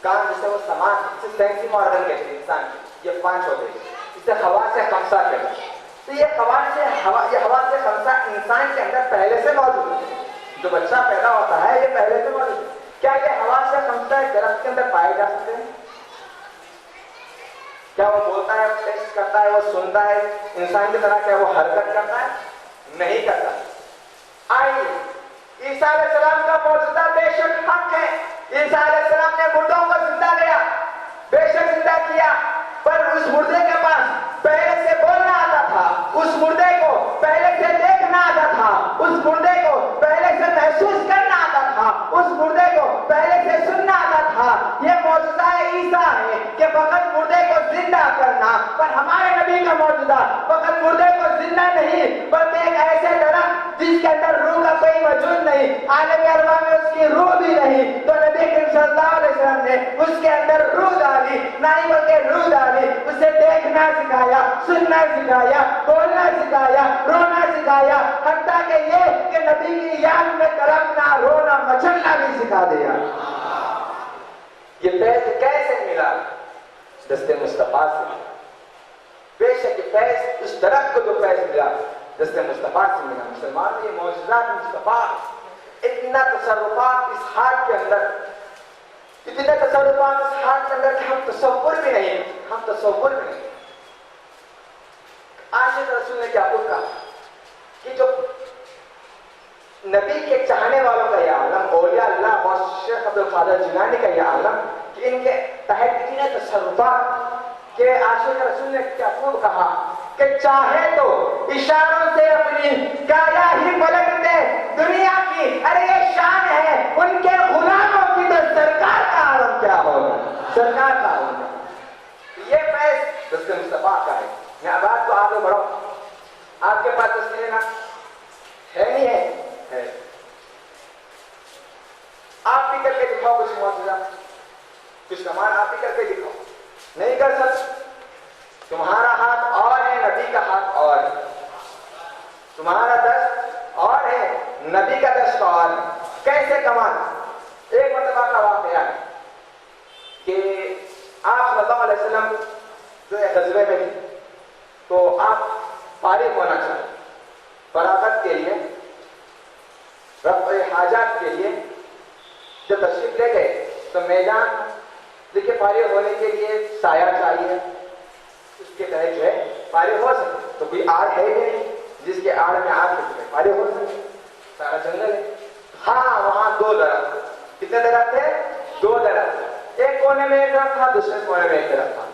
کان جس سے وہ سامان, اسے سینسنگ آرگن کہتے ہیں انسان کی. یہ 5 ہوتے ہیں, اسے حواس خمسہ کہتے ہیں. تو یہ حواس خمسہ انسان کے اندر پہلے سے موجود ہے. جو بچہ پیدا ہوتا ہے یہ پہلے سے موجود ہے. کیا یہ حواس خمسہ درخت کے اندر پائے جا سکتے ہیں؟ کیا وہ بولتا ہے, وہ ٹیسٹ کرتا ہے, وہ سنتا ہے انسان کی طرح, کیا وہ حرکت کرتا ہے؟ نہیں کرتا. آئیے عیسیٰ علیہ السلام کا معجزہ بے شک حق ہے. عیسیٰ علیہ السلام نے مردوں کو زندہ کیا، بے شک زندہ کیا، پر اس مردے کے پاس پہلے سے بولنا آتا تھا، اس مردے کو پہلے سے دیکھنا آتا تھا، اس مردے کو پہلے سے محسوس کرنا آتا تھا، اس مردے کو پہلے سے سننا آتا تھا. یہ معجزہ عیسیٰ ہے کہ فقط مردے کو زندہ کرنا. پر ہمارے نبی کا معجزہ فقط مردے کو زندہ نہیں، بلکہ ایک ایسے درخت جس کے اندر روح کا کوئی وجود نہیں، عالم ارواح میں اس کی روح بھی نہیں، تو نبی کریم صلی اللہ علیہ وسلم نے اس کے اندر روح ڈالی، نہیں بلکہ روح ڈالی، اسے دیکھنا سکھایا، سننا سکھایا، بولنا سکھایا، رونا سکھایا، حتیٰ کہ یہ کہ نبی کی یاد میں تڑپنا، رونا، مچلنا بھی سکھا دیا. یہ فیض کیسے ملا؟ دست مصطفیٰ سے. بے شک فیض اس درخت کو جو فیض ملا دست مصطفیٰ سے ملا. مسلمان یہ معجزات مصطفیٰ، اتنا تصرفات اس ہاتھ کے اندر، اتنے تصرفات اس ہاتھ کے اندر کہ ہم تصور بھی نہیں. عاشق رسول نے کیا کہا کہ جو نبی کے چاہنے والوں کا یہ عالم، اولیاء اللہ اور شیخ عبد القادر جیلانی کا یہ عالم، کہ ان کے تحت اتنے تصرفات کہ عاشق رسول نے کیا کہا کہ چاہے تو اشاروں سے اپنی کایا ہی پلٹ دے دنیا کی. ارے یہ شان ہے ان کے غلاموں کی، تو سرکار کا عالم کیا ہوگا، سرکار کا عالم. یہ فیض دست مصطفیٰ کا ہے. میں بات کو آگے بڑھو، آپ کے پاس دست لینا ہے نہیں ہے؟ آپ بھی کر کے دکھاؤ کچھ معجزہ، کچھ کمال آپ بھی کر کے دکھاؤ. نہیں کر سکتے. تمہارا ہاتھ اور ہے، نبی کا ہاتھ اور ہے. تمہارا دست اور ہے، نبی کا دست اور ہے. کیسے کمال؟ ایک مرتبہ کا واقعہ ہے کہ آپ صلی اللہ علیہ وسلم جو ہے غزوے میں تھے، تو آپ فارغ ہونا چاہتے، فراغت کے لیے، رفع حاجات کے لیے جب تشریف لے گئے تو میدان دیکھیے فارغ ہونے کے لیے سایہ چاہیے، اس کے تحت جو ہے فارغ ہو سکے. تو کوئی آڑ ہے نہیں جس کے آڑ میں آ کے فارغ ہو سکے، سارا جنگل ہے. ہاں وہاں 2 درخت، کتنے درخت ہے؟ 2 درخت. ایک کونے میں ایک درخت تھا، دوسرے کونے میں ایک درخت تھا.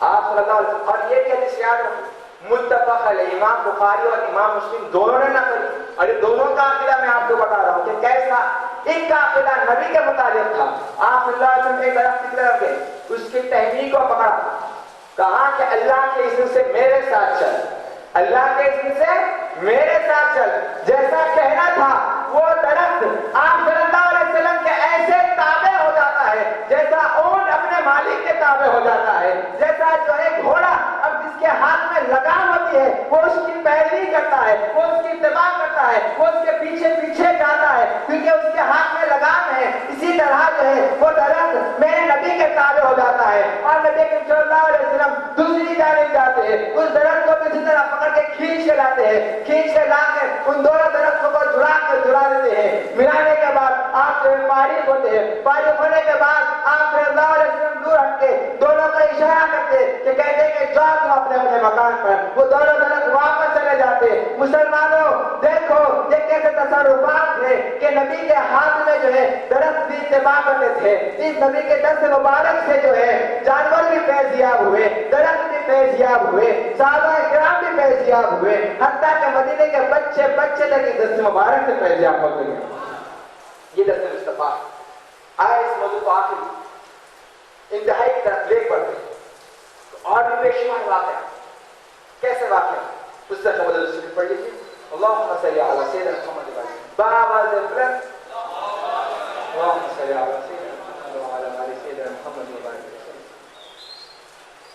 آپ صلی اللہ علیہ وسلم، اور یہ حدیث یاد رکھو، متفق علیہ، امام بخاری اور امام مسلم دونوں نے نقل. اور یہ دونوں کا عقیدہ میں آپ کو بتا رہا ہوں کہ کیسا. ایک کا عقیدہ نبی کے مطابق تھا. آپ صلی اللہ علیہ وسلم ایک درخت کی طرف گئے، اس کی ٹہنی کو پکڑا، کہا کہ اللہ کے اذن سے میرے ساتھ چل، اللہ کے اذن سے میرے ساتھ چل. جیسا کہنا تھا وہ درخت آپ صلی اللہ علیہ وسلم کے ایسے تابع ہو جاتا ہے جیسا اونٹ اپنے مالک کے تابع ہو جاتا ہے، جیسا جو ہے گھوڑا اب جس کے ہاتھ میں لگام ہوتی ہے وہ اس کی پیروی کرتا ہے، وہ اس کی اتباع کرتا ہے، وہ اس کے پیچھے پیچھے جاتا ہے کیونکہ اس کے ہاتھ میں لگام ہے. اسی طرح جو ہے وہ درخت میرے نبی کے تابع ہو جاتا ہے. اور نبی صلی اللہ علیہ وسلم دوسری جانب جاتے ہیں، اس درخت کو بھی اسی طرح پکڑ کے کھینچ کے لاتے ہیں، کھینچ کے لا کے ان دونوں درختوں کو جڑا دیتے ہیں. ملانے کے بعد آپ جو فارغ ہوتے ہیں. فارغ ہونے کے بعد آپ صلی اللہ علیہ وسلم دور ہٹ کے دونوں کا اشارہ کرتے کہ کہتے ہیں کہ جاؤ تم اپنے اپنے مکان پر. وہ دونوں درخت واپس چلے جاتے. مسلمانوں دیکھو یہ کیسے تصرفات تھے کہ نبی کے ہاتھ میں جو ہے درخت بھی اتباع کرتے تھے. اس نبی کے دست مبارک سے جو ہے جانور بھی فیضیاب ہوئے، درخت بھی فیضیاب ہوئے، صحابہ کرام بھی فیضیاب ہوئے، حتیٰ کہ مدینے کے بچے تک اس دست مبارک سے فیضیاب ہو گئے. یہ دست مصطفیٰ. آئے اس موضوع کو آخر انتہائی کی طرف لے پڑتے ہیں. اور بھی بے شمار واقعہ. کیسے واقعہ؟ اس سے خبر ذکر پڑھ لیجیے. اللہم صلی علی سیدنا محمد بآواز بلند، اللہم صلی علی سیدنا محمد وعلی آل سیدنا محمد وبارک وسلم.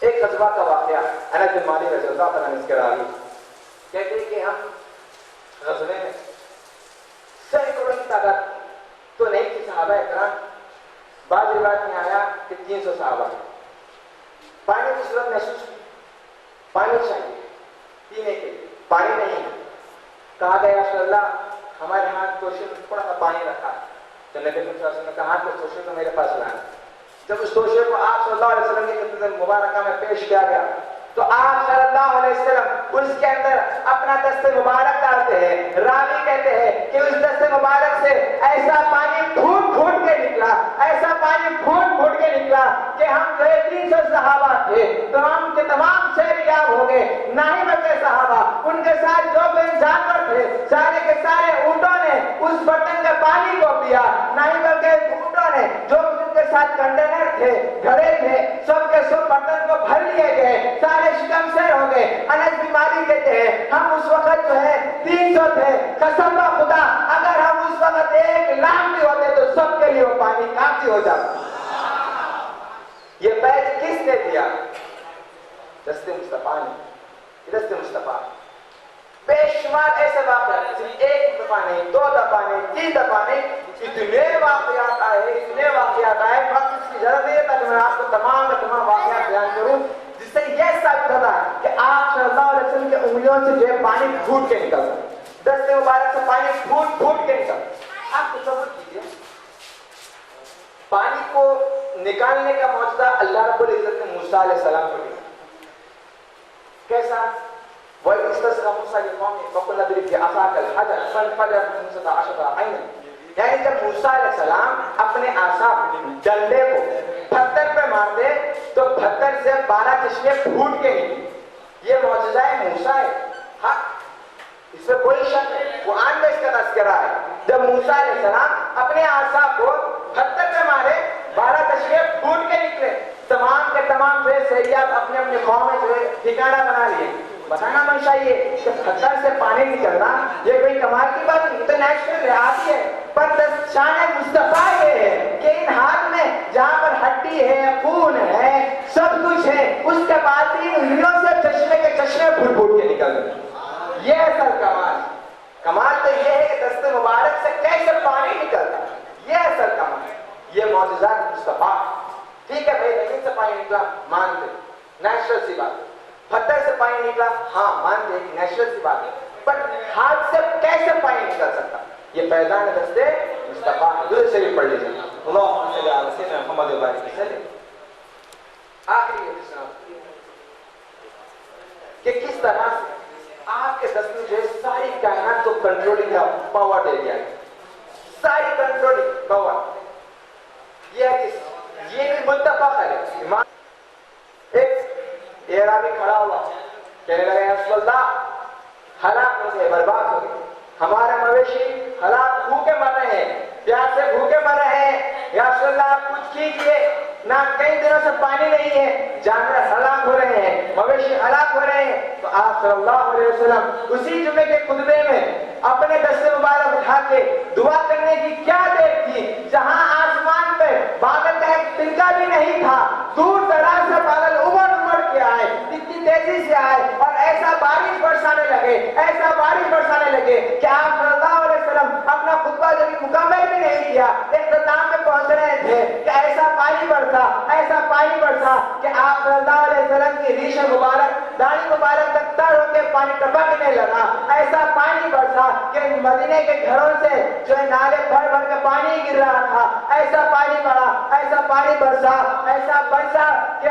ایک غزوہ کا واقعہ انس بن مالک رضی اللہ عنہ اس کے راوی کہتے ہیں کہ ہم غزوے میں سینکڑوں کی تعداد تو نہیں تھی صحابہ اکرام. بعض روایت میں آیا کہ 300 صحابہ. پانی کی صورت محسوس کی، پانی چاہیے پینے کے لیے، پانی نہیں. کہا گیا یا رسول اللہ ہمارے ہاں توشے میں تھوڑا سا پانی رکھا. تو نبی صلی اللہ علیہ وسلم نے کہا کہ توشے کو میرے پاس لانا. جب اس توشے کو آپ صلی اللہ علیہ وسلم کی خدمت مبارکہ میں پیش کیا گیا تو آپ صلی اللہ علیہ وسلم اس کے اندر اپنا دست مبارک ڈالتے ہیں. راوی کہتے ہیں کہ اس دست مبارک سے ایسا پانی پھوٹ پھوٹ کے نکلا، ایسا پانی پھوٹ پھوٹ کے نکلا کہ ہم جو ہے 300 صحابہ تھے تو ہم کے تمام سیریاب ہو گئے. نہ ہی بچے صحابہ، ان کے ساتھ جو کوئی جانور تھے سارے کے سارے اونٹوں نے اس برتن کے پانی کو پیا. نہ ہی بلکہ اونٹوں نے جو ان کے ساتھ کنٹینر تھے گھڑے تھے سب کے سب برتن کو بھر لیے گئے، سارے شکم سیر ہو گئے. انس بیماری کہتے ہیں ہم اس وقت جو ہے 300 تھے، قسم خدا اگر ہم اس وقت 1 لاکھ بھی ہوتے تو سب کے لیے وہ پانی کافی ہو جاتا. یہ بیچ کس نے دیا؟ دست مصطفیٰ نے. دست مصطفیٰ بے شمار ایسے واقعات، صرف 1 دفعہ نہیں، 2 دفعہ نہیں، 3 دفعہ نہیں، اتنے واقعات آئے، اتنے واقعات آئے. وقت اس کی ضرورت نہیں ہے تاکہ میں آپ کو تمام واقعات بیان کروں جس سے یہ ثابت ہوتا ہے کہ آپ صلی اللہ علیہ وسلم کے انگلیوں سے جو ہے پانی پھوٹ کے نکلتا، دست مبارک سے پانی پھوٹ پھوٹ کے نکلتا. آپ تصور کیجیے پانی کو نکالنے کا معجزہ اللہ رب العزت نے موسیٰ علیہ السلام کو دیا. کیسا؟ وَإِذِ اسْتَسْقَىٰ مُوسَىٰ لِقَوْمِهِ فَقُلْنَا اضْرِبْ بِعَصَاكَ الْحَجَرَ فَانفَجَرَتْ مِنْهُ 12 عَيْنًا. یعنی جب موسیٰ علیہ السلام اپنے عصا ڈنڈے کو پتھر پہ مارتے تو پتھر سے 12 چشمے پھوٹ کے نکلے. یہ معجزہ موسیٰ ہے، ہاں اس میں کوئی شک نہیں. قرآن میں اس کا تذکرہ ہے جب موسیٰ علیہ السلام اپنے عصا کو پتھر پہ مارے 12 چشمے پھوٹ کے نکلے. تمام کے تمام جو ہے سیاح اپنے اپنے قوم میں جو ہے ٹھکانہ بنا لیے. بتانا من چاہیے کہ پتھر سے پانی نکلنا یہ کوئی کمال کی بات نہیں، تو نیچرل ہے، آتی ہے. پر شان مصطفیٰ یہ ہے کہ ان ہاتھ میں جہاں پر ہڈی ہے، خون ہے، سب کچھ ہے، اس کے بعد بھی انگلیوں سے چشمے کے چشمے پھوٹ پھوٹ کے نکل گئے. یہ اصل کمال. کمال تو یہ ہے کہ دست مبارک سے کیسے پانی نکلتا، یہ اصل کمال. یہ معجزات مصطفیٰ. ٹھیک ہے بھائی زمین سے پانی نکلا مانتے، نیچرل سی بات ہے. پتھر سے پانی نکلا ہاں مانتے ہیں نیچرل سی بات ہے. پر ہاتھ سے کیسے پانی نکل سکتا؟ یہ فیضان دست مصطفیٰ ہے. دوسرے شریف پڑھ لیجیے اللہم صلی علی سیدنا محمد و بارک وسلم. آخری کہ کس طرح سے آپ کے دست میں جو ہے ساری کائنات کو کنٹرولنگ کا پاور دے دیا ہے. ساری کنٹرولنگ پاور. یہ بھی متفق ہے. ایک اعرابی کھڑا ہوا کہنے لگا یا رسول اللہ ہلاک ہو گئے، برباد ہو گئے، ہمارے مویشی ہلاک بھوکے مر رہے ہیں، پیاس سے بھوکے مر رہے ہیں. یا رسول اللہ آپ کچھ کیجئے، نہ کئی دنوں سے پانی نہیں ہے، جانور ہلاک ہو رہے ہیں، مویشی ہلاک ہو رہے ہیں. تو آپ صلی اللہ علیہ وسلم اسی جمعے کے خطبے میں اپنے دست مبارک اٹھا کے دعا کرنے کی کیا دیر تھی، جہاں آسمان پہ بادل کا ایک تنکا بھی نہیں تھا، دور دراز سے بادل امڑ امڑ کے آئے، اتنی تیزی سے آئے اور ایسا بارش برسانے لگے، ایسا بارش برسانے لگے کہ آپ صلی اللہ علیہ وسلم اپنا خطبہ جب مکمل بھی نہیں کیا، اختتام میں پہنچ رہے تھے کہ ایسا پانی برسا، ایسا پانی برسا کہ آپ صلی اللہ علیہ وسلم کی ریش مبارک، داڑھی مبارک تک تر ہو کے پانی ٹپکنے لگا. ایسا پانی برسا کہ مدینے کے گھروں سے جو ہے نالے بھر بھر کے پانی گر رہا تھا. ایسا پانی پڑا، ایسا پانی برسا، ایسا برسا کہ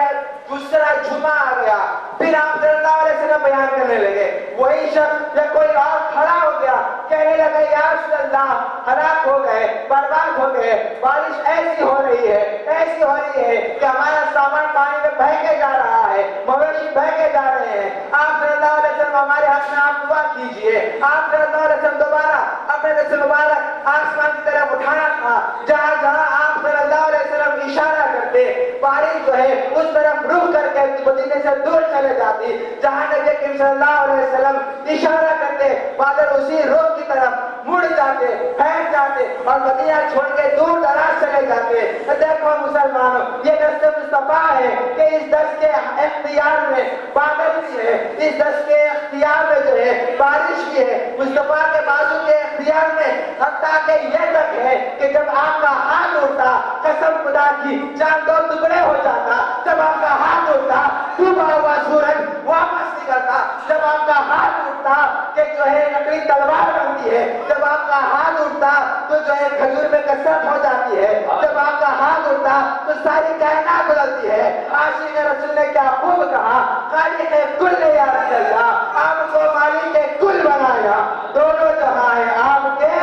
دوسرا جمعہ آ گیا. پھر آپ صلی اللہ علیہ وسلم بیان کرنے لگے. وہی شخص یا کوئی اور کھڑا ہو گیا کہنے لگے یا رسول اللہ ہلاک ہو گئے، برباد ہو گئے، بارش ایسی ہو رہی ہے، ایسی ہو رہی ہے کہ ہمارا سامان پانی میں بہہ کے جا رہا ہے، مویشی بہہ کے جا رہے ہیں. آپ صلی اللہ علیہ وسلم ہمارے حق میں آپ دعا کیجئے. آپ صلی اللہ علیہ وسلم دوبارہ اپنے دست مبارک آسمان کی طرف اٹھانا تھا. جہاں جہاں آپ صلی اللہ علیہ وسلم اشارہ کرتے بارش جو ہے اس طرف رخ کر کے مدینے سے دور چلے جاتی. جہاں نبی کریم صلی اللہ علیہ وسلم اشارہ کرتے بادل اسی رخ کی طرف مڑ جاتے، پھیل جاتے اور مدینہ چھوڑ کے دور دراز چلے جاتے. دیکھو مسلمانوں یہ دست مصطفیٰ ہے کہ اس دست کے اختیار میں بادل بھی ہے، اس دست کے اختیار میں جو ہے بارش بھی ہے. مصطفیٰ کے بازو کے اختیار میں حتیٰ کہ یہ تک ہے کہ جب آپ کا ہاتھ اٹھتا قسم خدا کی چاند 2 ٹکڑے ہو جاتا. جب آپ کا ہاتھ اٹھتا ڈوبا ہوا سورج واپس نکلتا. جب آپ کا ہاتھ اٹھتا کہ جو ہے لکڑی تلوار بنتی ہے. جب آپ کا ہاتھ اٹھتا تو جو ہے کھجور میں کثرت ہو جاتی ہے. جب آپ کا ہاتھ ہوتا تو ساری کائنات بدلتی ہے. عاشق رسول نے کیا خوب کہا, خالق کل نے یا رسول اللہ آپ کو مالک کل بنایا, دونوں جہاں ہیں آپ کے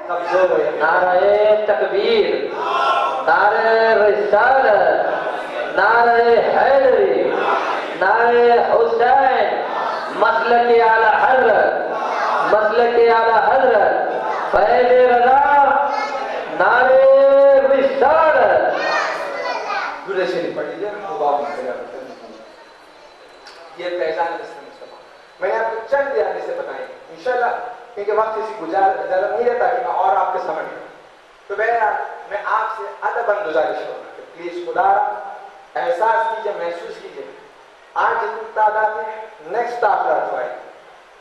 قبضوں میں. نعرہ تکبیر, نعرہ رسالت, نعرہ حیدری, نعرہ حسین, مسلک اعلی حضرت, مسلک اعلی حضرت, فیض رضا, نعرہ رسالت. دورے شریف پڑھ لیجیے. یہ فیضان دست مصطفیٰ میں نے آپ کو چند دیانے سے بتائیں انشاءاللہ, کیونکہ وقت اسی اجازت نہیں دیتا کہ میں اور آپ کے سمجھ لوں. تو میں آپ سے ادباً گزارش کروں کہ پلیز خدا احساس کیجئے, محسوس کیجئے آج جتنی تعداد ہے نیکسٹ تعداد آئے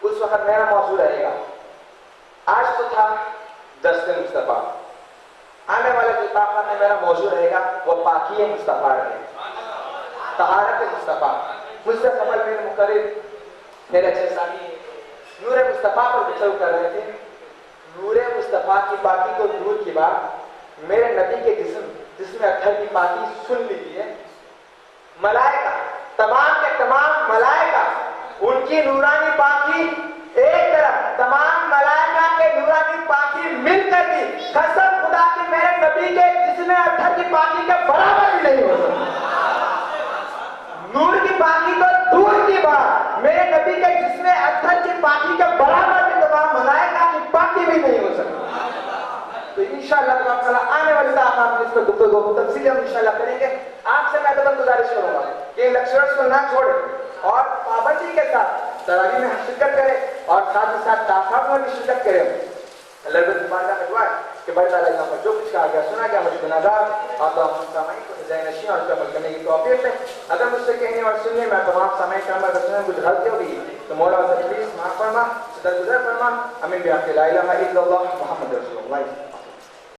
اس وقت میرا موضوع رہے گا. آج تو تھا دست مصطفیٰ, آنے والے گفتاخوان میں میرا موضوع رہے گا وہ پاکی مصطفیٰ رہے, طہارت مصطفیٰ. مجھ سے قبل میرے مقرر میرے اچھے ساتھی نور مصطفیٰ پر گفتگو کر رہے تھے. نور مصطفیٰ کی پاکی کو دور کی بات میرے نبی کے جسم اطہر کی پاکی سن لیجیے. ملائکہ, تمام کے تمام ملائکہ ان کی نورانی پاکی ایک طرف, تمام ملائکہ کے نورانی پاکی مل کر دی قسم خدا کی میرے نبی کے جسم اطہر کی پاکی کے برابر بھی نہیں ہو سکتی. نور کی پاکی تو دور کی بات, میرے نبی کے جسم اطہر کی پاکی کے برابر بھی تمام ملائکہ کی پاکی بھی نہیں ہو سکتی. تو انشاءاللہ تعالیٰ آنے والی تعالیٰ اس پر گفتگو تفصیل ہم انشاءاللہ کریں گے. آپ سے میں ادب گزارش کروں گا کہ لیکچرز کو نہ چھوڑیں اور پابندی کے ساتھ تراویح میں شرکت کریں اور ساتھ ہی ساتھ تعاقب میں بھی شرکت کریں. اللہ تبارک کا دعا ہے کہ بڑے تعالیٰ یہاں پر جو کچھ کہا گیا سنا گیا مجھے گناہگار اور تمام سامعین کو ذہن نشین اور اس پر عمل کرنے کی توفیق ہے. اگر مجھ سے کہنے اور سننے میں تمام سامعین کا عمل کرنے میں کچھ غلطی ہوگی تو مولا سے پلیز معاف فرما, درگزر فرما. امین بحق لا الہ الا اللہ محمد رسول اللہ.